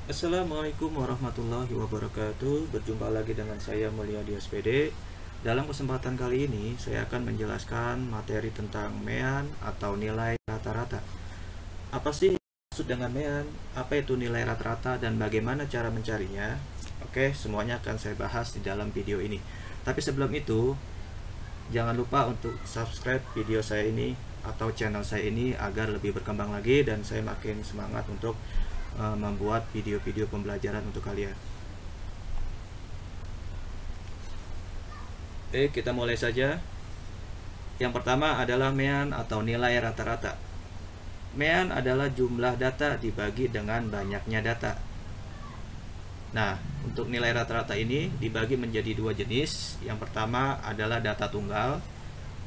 Assalamualaikum warahmatullahi wabarakatuh. Berjumpa lagi dengan saya Mulyadi SPD. Dalam kesempatan kali ini saya akan menjelaskan materi tentang MEAN atau nilai rata-rata. Apa sih maksud dengan MEAN? Apa itu nilai rata-rata dan bagaimana cara mencarinya? Oke, semuanya akan saya bahas di dalam video ini. Tapi sebelum itu, jangan lupa untuk subscribe video saya ini atau channel saya ini agar lebih berkembang lagi dan saya makin semangat untuk membuat video-video pembelajaran untuk kalian. Oke, kita mulai saja. Yang pertama adalah MEAN atau nilai rata-rata. MEAN adalah jumlah data dibagi dengan banyaknya data. Nah, untuk nilai rata-rata ini dibagi menjadi dua jenis. Yang pertama adalah data tunggal.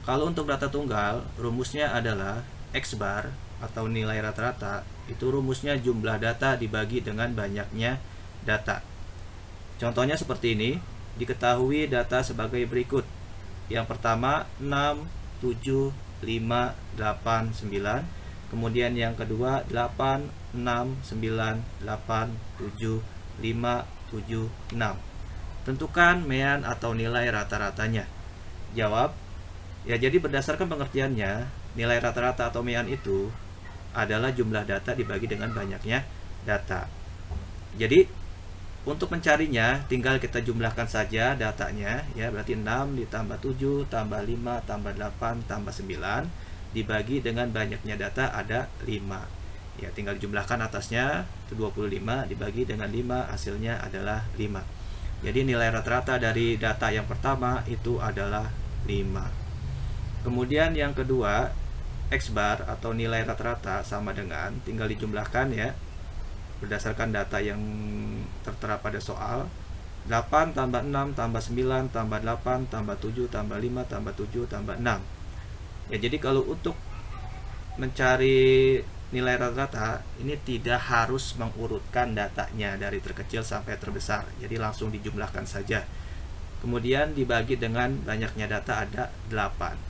Kalau untuk data tunggal, rumusnya adalah X bar atau nilai rata-rata. Itu rumusnya jumlah data dibagi dengan banyaknya data. Contohnya seperti ini. Diketahui data sebagai berikut. Yang pertama 6, 7, 5, 8, 9. Kemudian yang kedua 8, 6, 9, 8, 7, 5, 7, 6. Tentukan MEAN atau nilai rata-ratanya. Jawab. Ya, jadi berdasarkan pengertiannya, nilai rata-rata atau MEAN itu adalah jumlah data dibagi dengan banyaknya data. Jadi untuk mencarinya tinggal kita jumlahkan saja datanya, ya, berarti 6 ditambah 7 tambah 5 tambah 8 tambah 9 dibagi dengan banyaknya data ada 5. Ya, tinggal jumlahkan atasnya, itu 25 dibagi dengan 5 hasilnya adalah 5. Jadi nilai rata-rata dari data yang pertama itu adalah 5. Kemudian yang kedua, X bar atau nilai rata-rata sama dengan, tinggal dijumlahkan ya, berdasarkan data yang tertera pada soal. 8 tambah 6 tambah 9 tambah 8 tambah 7 tambah 5 tambah 7 tambah 6. Ya, jadi kalau untuk mencari nilai rata-rata ini tidak harus mengurutkan datanya dari terkecil sampai terbesar. Jadi langsung dijumlahkan saja. Kemudian dibagi dengan banyaknya data ada 8.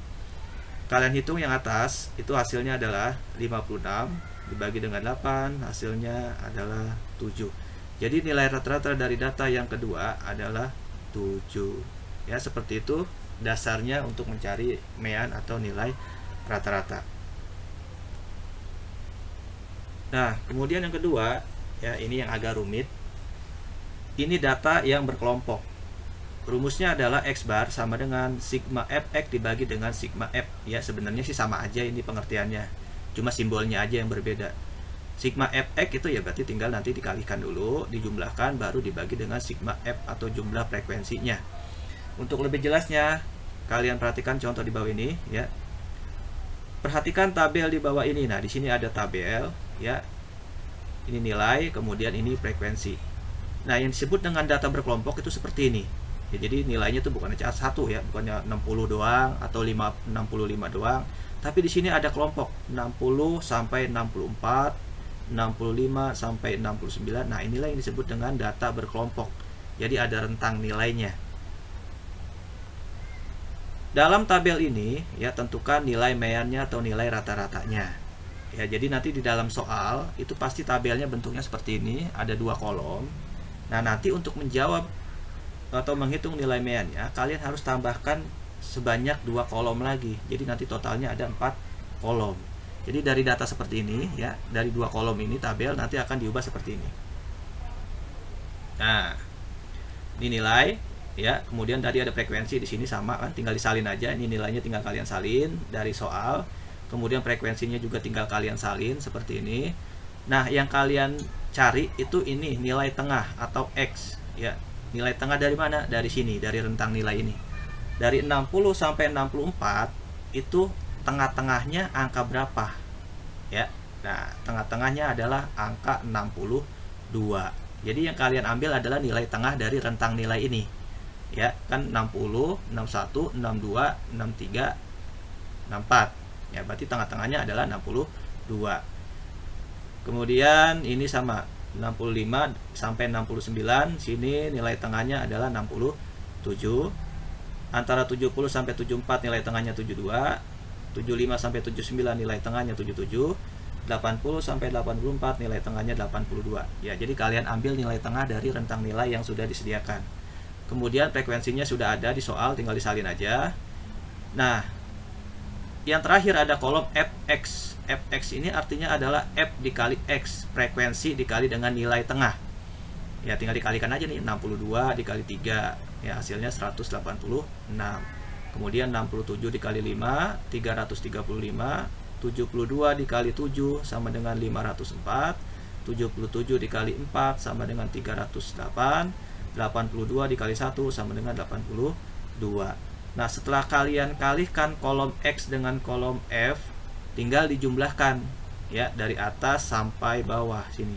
Kalian hitung yang atas, itu hasilnya adalah 56 dibagi dengan 8, hasilnya adalah 7. Jadi nilai rata-rata dari data yang kedua adalah 7. Ya, seperti itu dasarnya untuk mencari MEAN atau nilai rata-rata. Nah, kemudian yang kedua, ya, ini yang agak rumit. Ini data yang berkelompok. Rumusnya adalah X bar sama dengan sigma fx dibagi dengan sigma f. Ya, sebenarnya sih sama aja ini pengertiannya. Cuma simbolnya aja yang berbeda. Sigma fx itu ya berarti tinggal nanti dikalikan dulu, dijumlahkan, baru dibagi dengan sigma f atau jumlah frekuensinya. Untuk lebih jelasnya, kalian perhatikan contoh di bawah ini ya. Perhatikan tabel di bawah ini. Nah, di sini ada tabel ya. Ini nilai, kemudian ini frekuensi. Nah, yang disebut dengan data berkelompok itu seperti ini. Ya, jadi nilainya itu bukan cuma satu ya, bukannya 60 doang atau 65 doang, tapi di sini ada kelompok 60 sampai 64, 65 sampai 69. Nah, inilah yang disebut dengan data berkelompok. Jadi ada rentang nilainya. Dalam tabel ini ya, tentukan nilai MEAN-nya atau nilai rata-ratanya. Ya, jadi nanti di dalam soal itu pasti tabelnya bentuknya seperti ini, ada 2 kolom. Nah, nanti untuk menjawab atau menghitung nilai MEAN-nya, kalian harus tambahkan sebanyak 2 kolom lagi. Jadi nanti totalnya ada 4 kolom. Jadi dari data seperti ini ya, dari 2 kolom ini tabel nanti akan diubah seperti ini. Nah, ini nilai ya, kemudian tadi ada frekuensi di sini sama kan, tinggal disalin aja. Ini nilainya tinggal kalian salin dari soal. Kemudian frekuensinya juga tinggal kalian salin seperti ini. Nah, yang kalian cari itu ini nilai tengah atau X ya. Nilai tengah dari mana? Dari sini, dari rentang nilai ini. Dari 60 sampai 64 itu tengah-tengahnya angka berapa? Ya. Nah, tengah-tengahnya adalah angka 62. Jadi yang kalian ambil adalah nilai tengah dari rentang nilai ini. Ya, kan 60, 61, 62, 63, 64. Ya, berarti tengah-tengahnya adalah 62. Kemudian ini sama 65 sampai 69, sini nilai tengahnya adalah 67. Antara 70 sampai 74 nilai tengahnya 72. 75 sampai 79 nilai tengahnya 77. 80 sampai 84, nilai tengahnya 82. Ya, jadi kalian ambil nilai tengah dari rentang nilai yang sudah disediakan. Kemudian frekuensinya sudah ada di soal, tinggal disalin aja. Nah, yang terakhir ada kolom fx. Fx ini artinya adalah f dikali x, frekuensi dikali dengan nilai tengah. Ya, tinggal dikalikan aja nih, 62 dikali 3, ya hasilnya 186. Kemudian 67 dikali 5, 335. 72 dikali 7 sama dengan 504. 77 dikali 4 sama dengan 308. 82 dikali 1 sama dengan 82. Nah, setelah kalian kalikan kolom X dengan kolom F, tinggal dijumlahkan ya dari atas sampai bawah sini.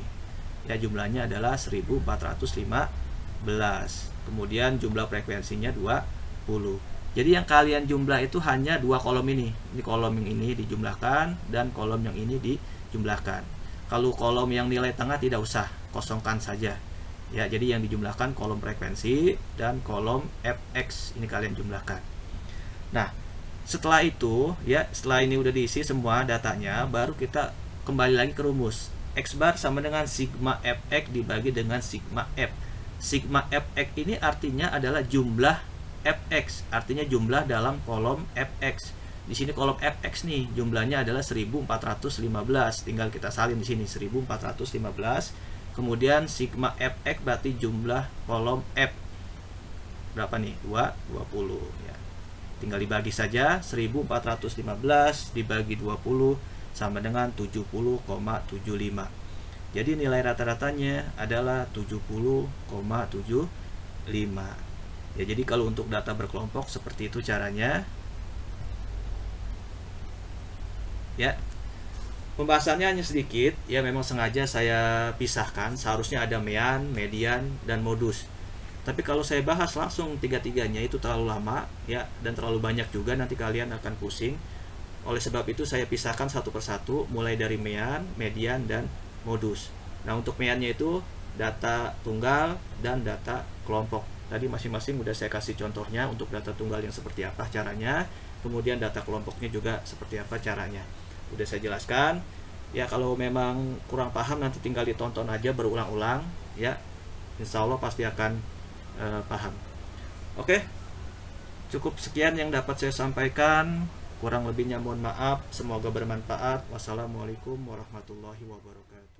Ya, jumlahnya adalah 1415. Kemudian jumlah frekuensinya 20. Jadi yang kalian jumlah itu hanya dua kolom ini. Ini kolom yang ini dijumlahkan dan kolom yang ini dijumlahkan. Kalau kolom yang nilai tengah tidak usah, kosongkan saja. Ya, jadi yang dijumlahkan kolom frekuensi dan kolom fx ini kalian jumlahkan. Nah, setelah itu ya, setelah ini udah diisi semua datanya, baru kita kembali lagi ke rumus. X bar sama dengan sigma fx dibagi dengan sigma f. Sigma fx ini artinya adalah jumlah fx, artinya jumlah dalam kolom fx. Di sini kolom fx nih, jumlahnya adalah 1415. Tinggal kita salin di sini 1415. Kemudian sigma fx berarti jumlah kolom f. Berapa nih? 20 ya. Tinggal dibagi saja, 1415 dibagi 20 sama dengan 70,75. Jadi nilai rata-ratanya adalah 70,75. Ya, jadi kalau untuk data berkelompok seperti itu caranya. Ya. Pembahasannya hanya sedikit, ya memang sengaja saya pisahkan, seharusnya ada mean, median, dan modus. Tapi kalau saya bahas langsung tiga-tiganya itu terlalu lama ya, dan terlalu banyak juga, nanti kalian akan pusing. Oleh sebab itu saya pisahkan satu persatu, mulai dari mean, median, dan modus. Nah, untuk meannya itu data tunggal dan data kelompok. Tadi masing-masing udah saya kasih contohnya untuk data tunggal yang seperti apa caranya, kemudian data kelompoknya juga seperti apa caranya. Udah saya jelaskan. Ya, kalau memang kurang paham nanti tinggal ditonton aja berulang-ulang ya. Insya Allah pasti akan paham. Oke. Cukup sekian yang dapat saya sampaikan. Kurang lebihnya mohon maaf. Semoga bermanfaat. Wassalamualaikum warahmatullahi wabarakatuh.